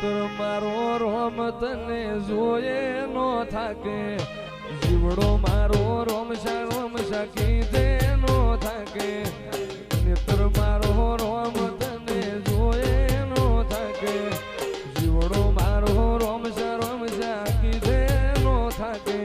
મિત્ર મારો રોમ તને જોયે નો થાકે જીવડો મારો રોમશા કીધે નો થાકે મિત્ર મારો રોમ તને જોયે નો થાકે જીવડો મારો રોમશા કીધે નો થાકે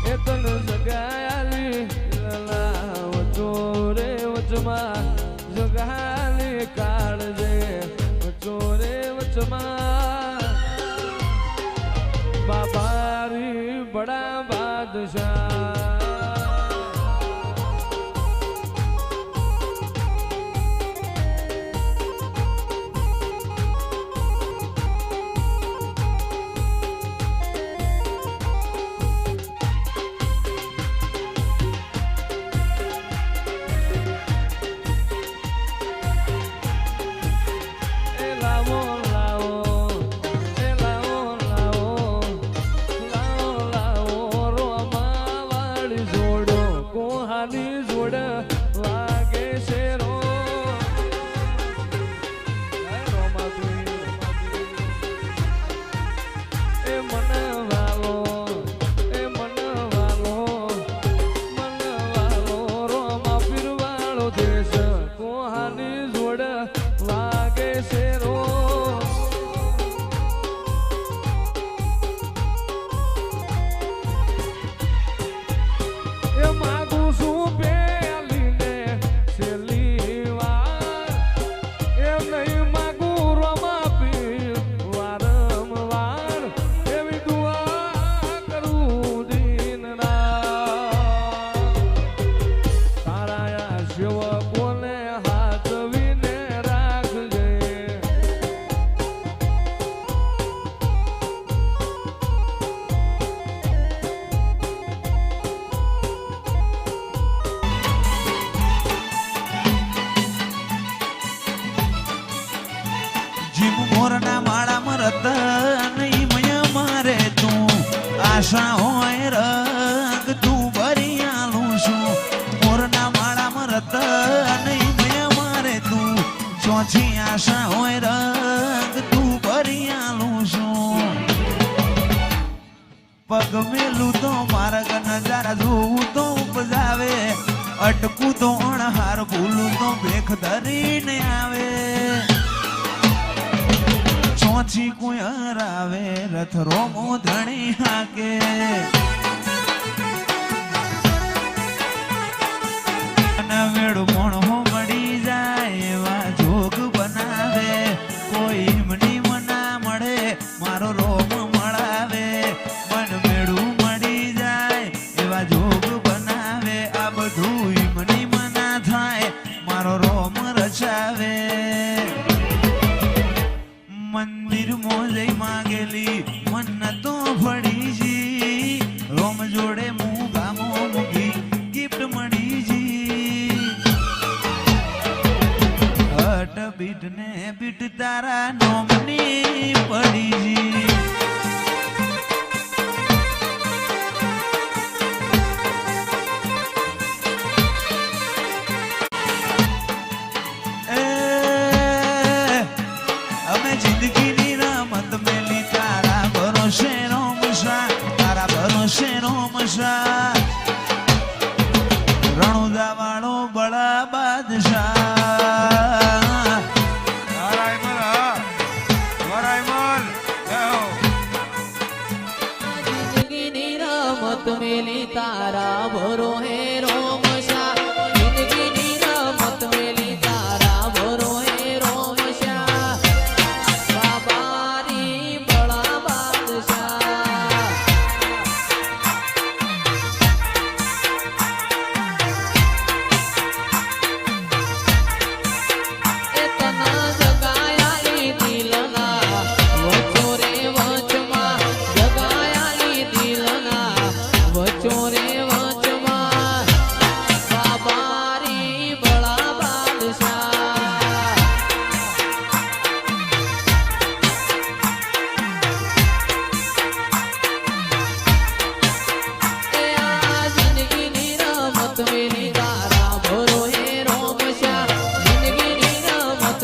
એ તન જગાયાલી લલા વચો રે વચમાં જગાલી કાળજે વચો રે વચમાં બાબારી બડા બાદશાહ મોરના માળા મરત નહીં મય મારે તું આશા હોય રંગ તું ભરિયાલું છું મોરના માળા મરત નહીં મય મારે તું ચોથી આશા હોય રંગ તું ભરિયાલું છું પગ મેલું તો માર્ગ નજારા જોવું તો ઉપજાવે અટકું તો અણહાર ભૂલું તો ભેખ ધરીને આવે ચોથી કોઈ હરાવે રથ રોમો ધણી હાકે વેડું મોણો મળી જાય એવા જોગ બનાવે કોઈ હિમની મના મળે મારો રોમ મળાવે મન વેડું મળી જાય એવા જોગ બનાવે આ બધું હિમની મના થાય મારો રોમ રચાવે મંદિર મોજઈ માગેલી મન તો ફળીજી રોમ જોડે મુગામો મુગી ગિફ્ટ મળીજી હટ બીટ ને બીટ તારા નોમની પડીજી જિંદગીની રમત મેલી તારા ભરોસે રોમશા તારા ભરોસે રોમશા રણુદા વાળો બળા બાદશાહ જિંદગીની રમત મેલી તારા ભરો હે રોમશા જિંદગીની રમત મેલી તારા ભરો હે રોમશા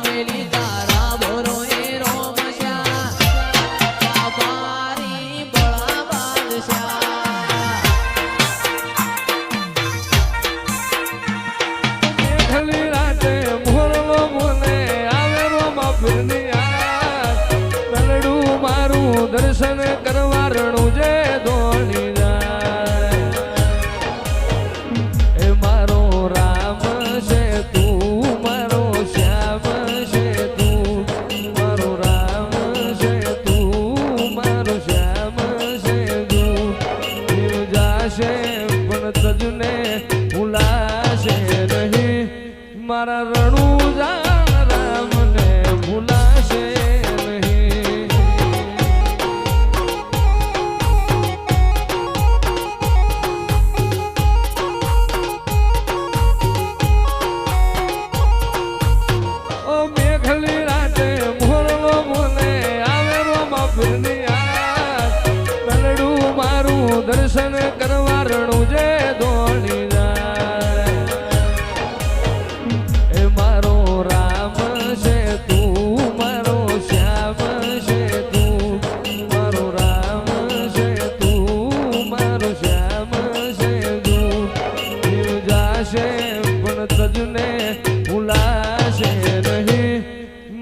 મેલી તારા ભરો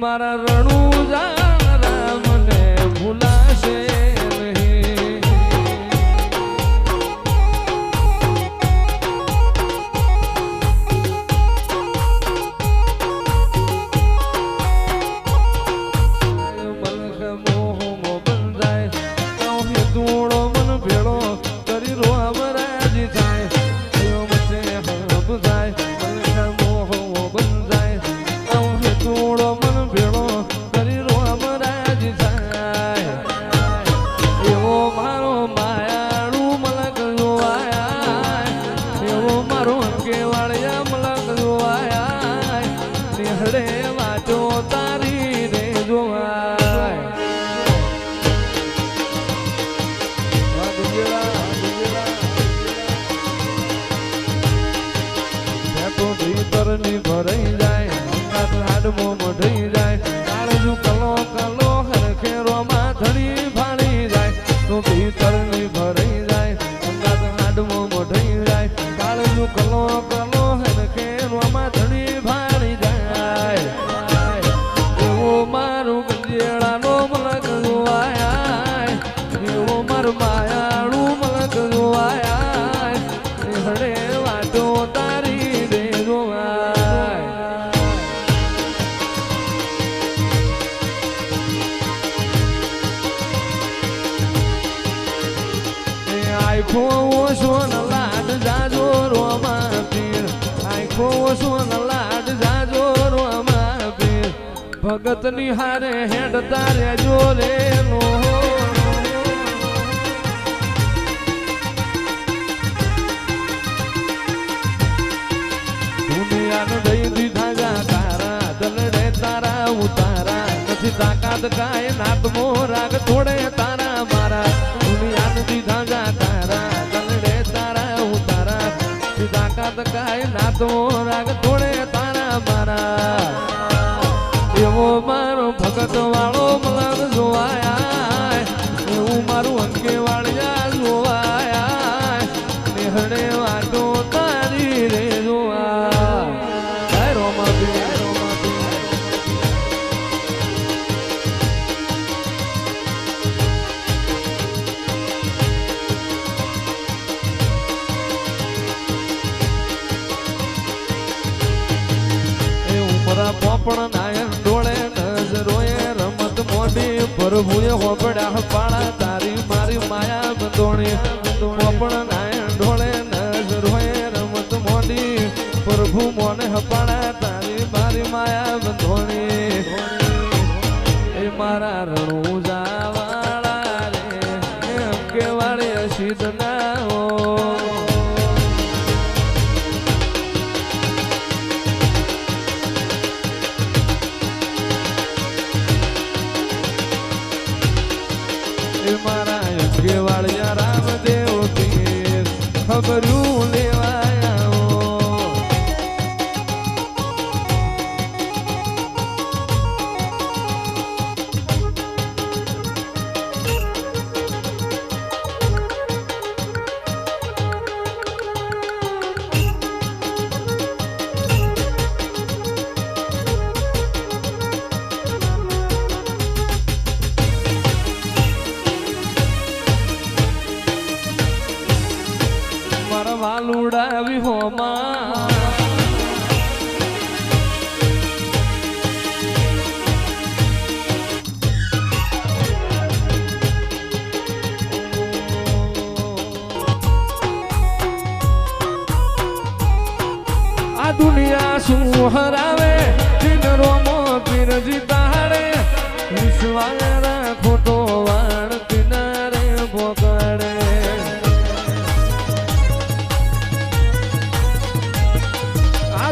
મારા રણુજા રામને ભૂલાશે નહીં. મલખ મોહમો બંધાય આવો દૂડો મન ભેળો કરી રો અમરાજી થાય વચ્ચે હબ થાય. મલખ મોહમો બંધાય આવો દૂડો મન ભેળો કરી રો અમરાજી થાય. એવો મારો માયાળુ મલક જોવાયા, એવો મારો અંકેવાળિયા મલક જોવાયા. નિહળે વાતો તારી રે જોવાય. ભીતરની ભરાઈ જાય હાડમો મઢી જાય. કાળજુ કલો કલો હરખેરોમાં ધડી ફાડી જાય. તો ભીતરની ભરાઈ જાય હાડમો મઢી જાય. કાળજુ કલો કલો હરખેરોમાં ધડી ફાડી જાય. એવો મારું ગંજેડાનો મલક જોવાયા, એવો મારું માયાળું મલક જોવાયા. હડે વાતો તારી રે જોવાય. આખો ઓછો ન લાડ જાજો રોમાં પીર. આખો ઓછો ન લાડ જાજો રોમાં પીર. ભગતની હારે હેડતા રેજો રે નો. દુનિયાને દઈ દીધા જા તારા દલડે તારા ઉતારા. નથી તાકાત કાય નાતમો રાગ થોડે તારા મારા. દુનિયાને દીધા જા તારા દલડે તારા ઉતારા. નથી તાકાત કાય નાતમો રાગ થોડે તારા મારા. એવો મારો ભગત વાળો મલક જોવાયા, એવું મારું અંકે વાળિયા જોવાયા. નિહળે વાટો તારી રે જોવા. પોપણ નાયન ડોળે નજરોએ રમત મોડી. પ્રભુએ હોપડા પાળા તારી મારી માયા બંધોણી. પોપણ નાયન ડોળે નજરોએ રમત મોડી. પ્રભુ મોને હપાડા તારી મારી માયા બંધોણી. એ મારા રણુજા વાળા રે એમ કેવાડે સિદ્ધ ના હો. મારા અંગેવાળિયા રામદેવ પીર ખબરું લેવાયા. વાલુડાવી હોમાં આ દુનિયા શું હરાવે. કિનરોમો પીરજી તારે વિશ્વાસ રાખો તો વાણ કિનારે પોકડે.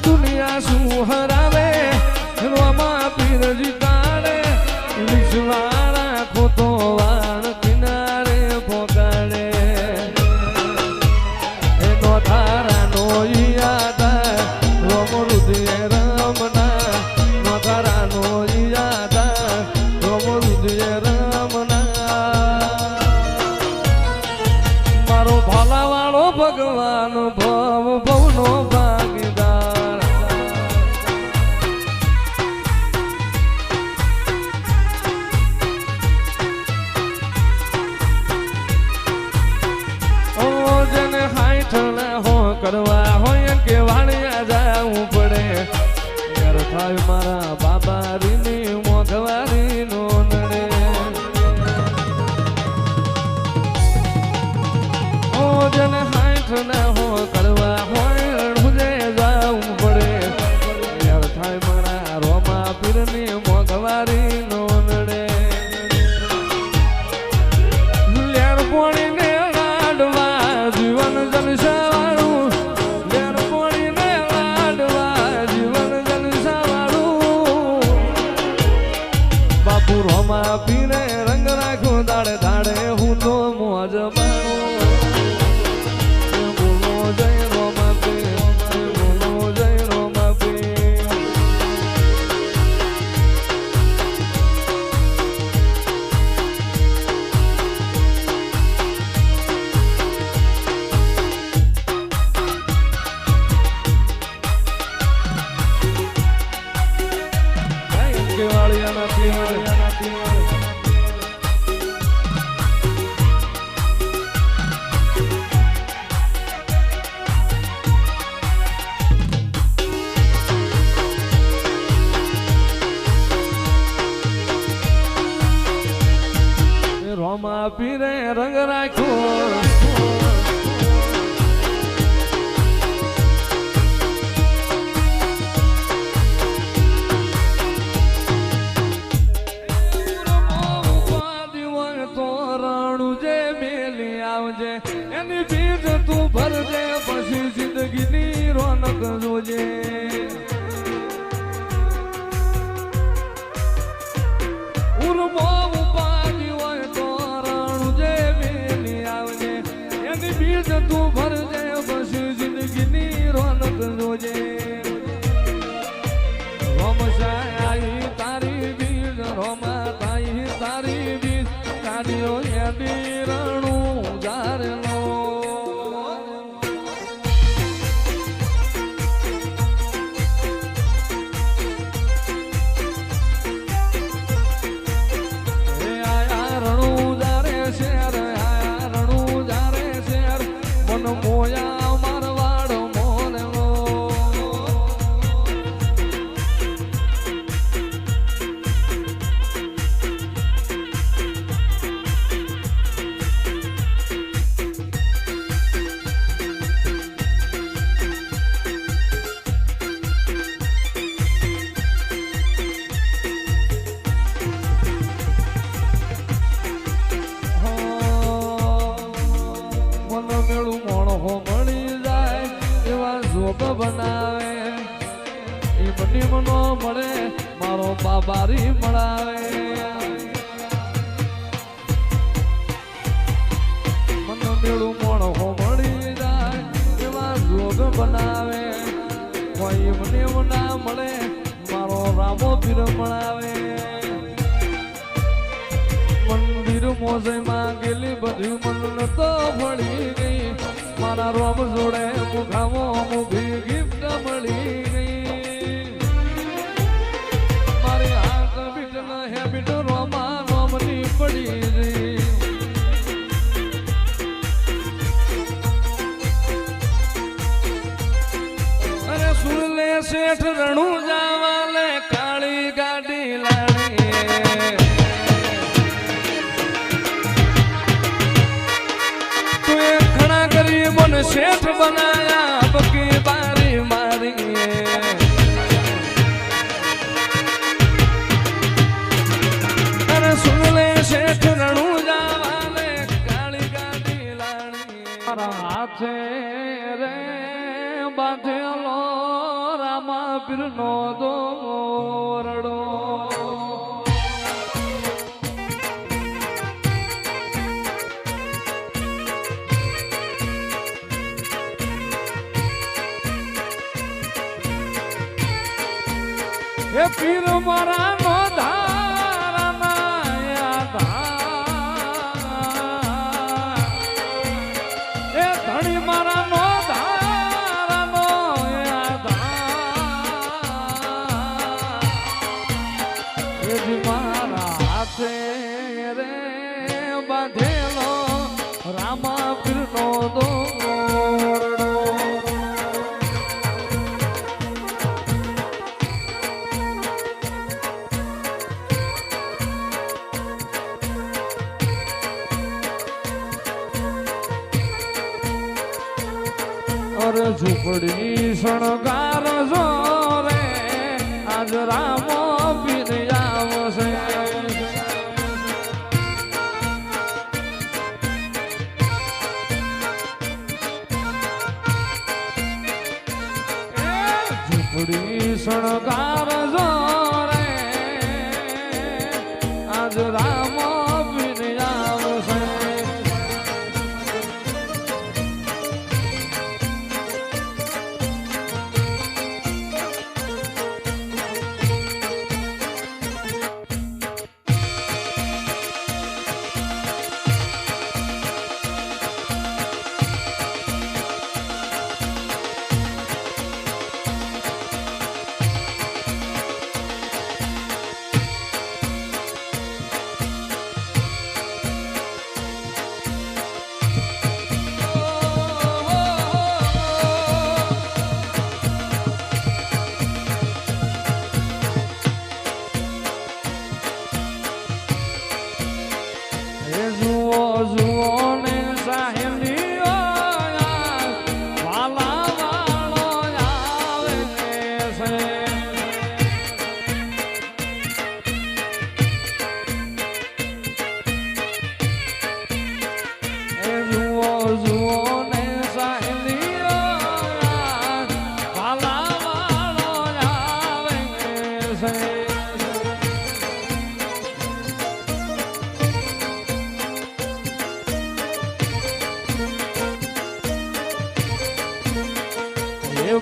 દુનિયા શું હરાવે રોમા પીરજી તારે વિશ્વાળા ખોતો વાણ કિનારે પોકાડે. એનો તારાનો યાદ રોમ રુદિયે રમના. નો તારાનો થાય મારા બાબારીની મોઘવારી નો નડે ઓ જેને હાથ ના હો કડવા હોય રણુજે જાવું પડે યાર થાય મારા રોમા પીરની મોઘવારી નો નડે લેર પોણીને લાડવા જીવન જલસાવાળું લેર પોણીને લાડવા જીવન જલસાવાળું બાપુ રોમા પીને રંગ રાખ્યો દાડે દાડે હું તો મોજ માણું બોલો જય રોમા પીર બોલો જય રોમા પીર કેવાળિયાના પીર રોમા પીરે રંગ રાખ્યો એની ભીડ તું ભરજે પછી જિંદગીની રોનક જોજે ઉર્મો ઉપાડી હોય તો રણુજે મેલી આવજે એની ભીડ તું ભરજે પછી જિંદગીની રોનક જોજે રોમશાઈ તારી ભીડ રોમા તાઈ તારી ભીડ કાઢ્યો એની રણું જારેલો આયા રણું જારે શેર આયા રણું જારે શેર મન મોયા મારવાડ મોરેલો મેળું મોણો મળી જાય એવા જોબ બનાવે એ બની મનો મળે મારો બાબારી મળાવે મનો મેળું મોણો મળી જાય એવા જોબ બનાવે કોઈ મને ના મળે મારો રામો પીર મળાવે મંદિર મોજે માં ગેલી બધી મન તો ભળી ગઈ મારા રોમ જોડે મુખામો મુખી ગિફ્ટ મળી ગઈ મારી હાથ બીટ ન હેબિટ રોમા રોમની પડી ગઈ અરે સુરલે શેઠ રણું જાવાલે કાળી ગાડી લાડી मन शेठ बनाया बकी बारी मारी अरे सुन ले शेठ रणु जावाले काली गाड़ी लाड़ी मारा हाथे रे बांधेलो रामा पीर नो दोरड़ो એ પીર મારા નો ધારા એ ધણી મારા નો ધારાનો એ જ મારા હાથે રે બાંધેલો રામા પીર નો દોરડો રે ઝૂંપડી શણગાર જો રે આજ રામો પીર આવશે ઝૂંપડી શણગાર જો રે આજ રામો પીર આવશે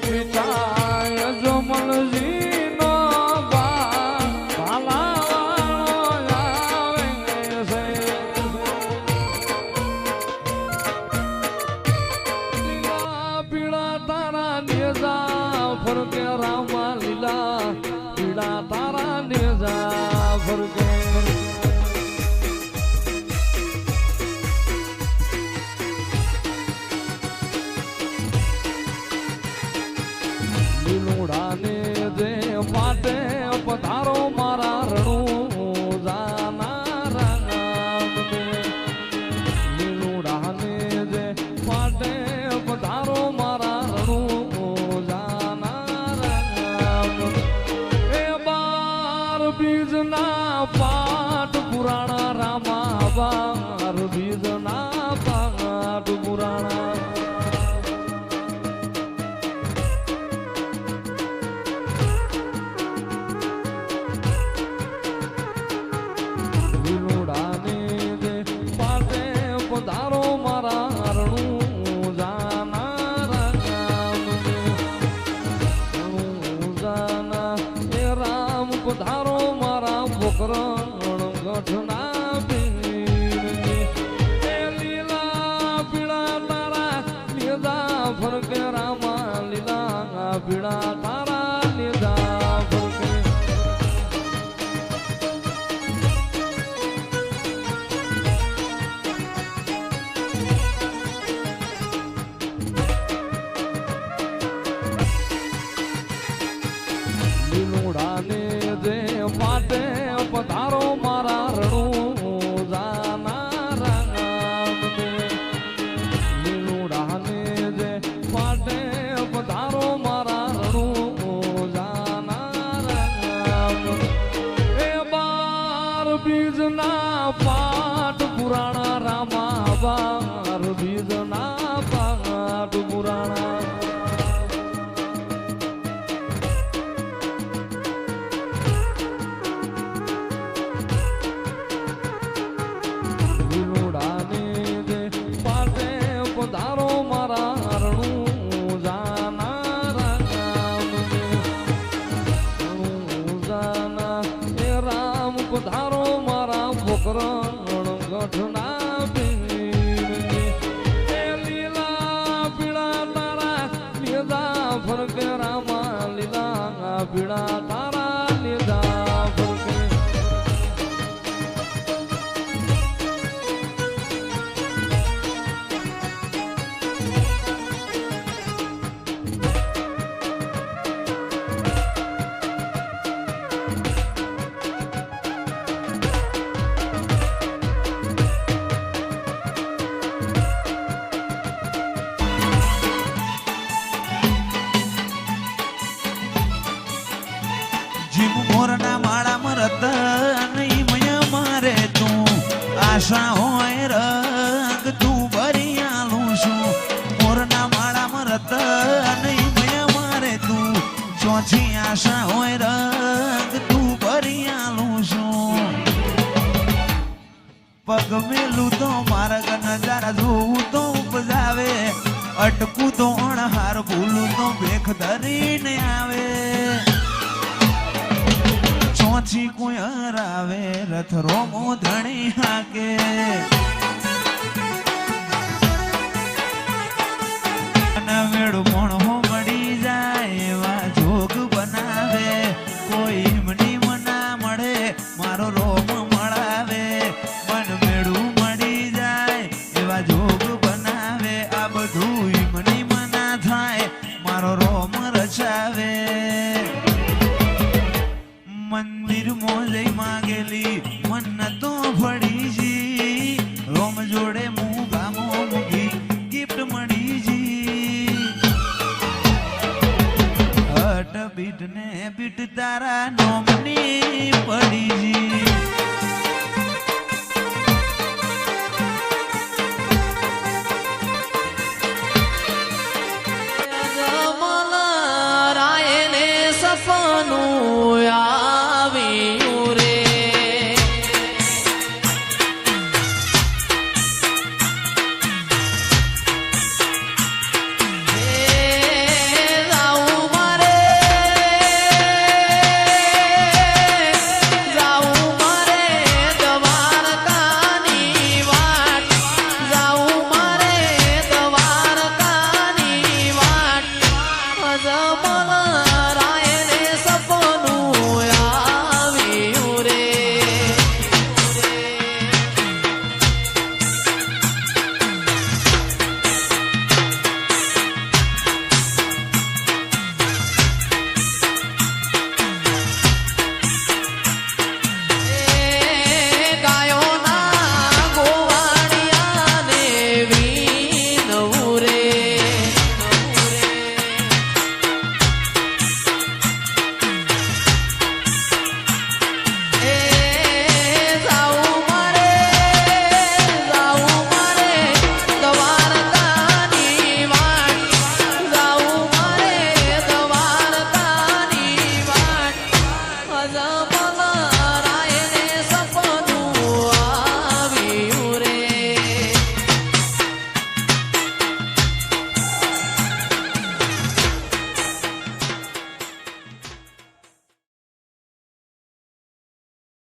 પિતા જમલજી નો ભાલા વાળો આવે છે લીલા પીળા તારા નેજા ફરકે રામા લીલા પીળા તારા નેજા ફરકે લીલુડાને જે માટે પધારો મારા રણું જાનારા ગામને લીલુડાને જે માટે પધારો મારા રણું જાનારા ગામને એ 12 બીજના પાઠ પુરાણા રામા 12 બીજના પાઠ પુરાણા પધારો મારા રણું જાનારા ગામને રણું જાના એ રામ પધારો મારા પોકરણ ગઢના પીરની એ લીલા પીળા તારા નેજા ફરકે રામા લીલા પીળા તારા નેજા ફરકે લીલુડાને જે માટે પધારો મારા રણું જાનારા ગામને લીલુડાને જે માટે પધારો મારા રણું જાનારા ગામને એ 12 બીજના પાઠ પુરાણા રામા 12 બીજના પાઠ પુરાણા પધારો મારા રણું જાનારા ગામને રણું જાના એ રામ પધારો મારા પોકરણ ગઢના પીરની એ લીલા પીળા તારા નેજા ફરકે રામા લીલા પીળા તારા નેજા ફરકે આશા હોય રંગ તું ભરી આલું છું મોરના માળામાં રતન મયા મારે તું ચોથી આશા હોય રંગ તું ભરી આલું છું પગ મેલું તો માર્ગ નજારા જોવું તો ઉપજાવે અટકું તો અણહાર ભૂલું તો ભેખ ધરીને આવે ચોથી કોઈ હરાવે રથ રોમો ધણી હાકે વેડું મોણો મળી જાય એવા જોગ બનાવે કોઈ હિમની મના મળે મારો રોમ મળાવે મન મેળું મળી જાય એવા જોગ બનાવે આ બધું હિમની મના થાય મારો રોમ રચાવે મંદિર મોજઈ માગેલી મન તો ફળીજી રોમ જોડે મૂગામો મૂગી ગિફ્ટ મળીજી હટ બીટ ને બીટ તારા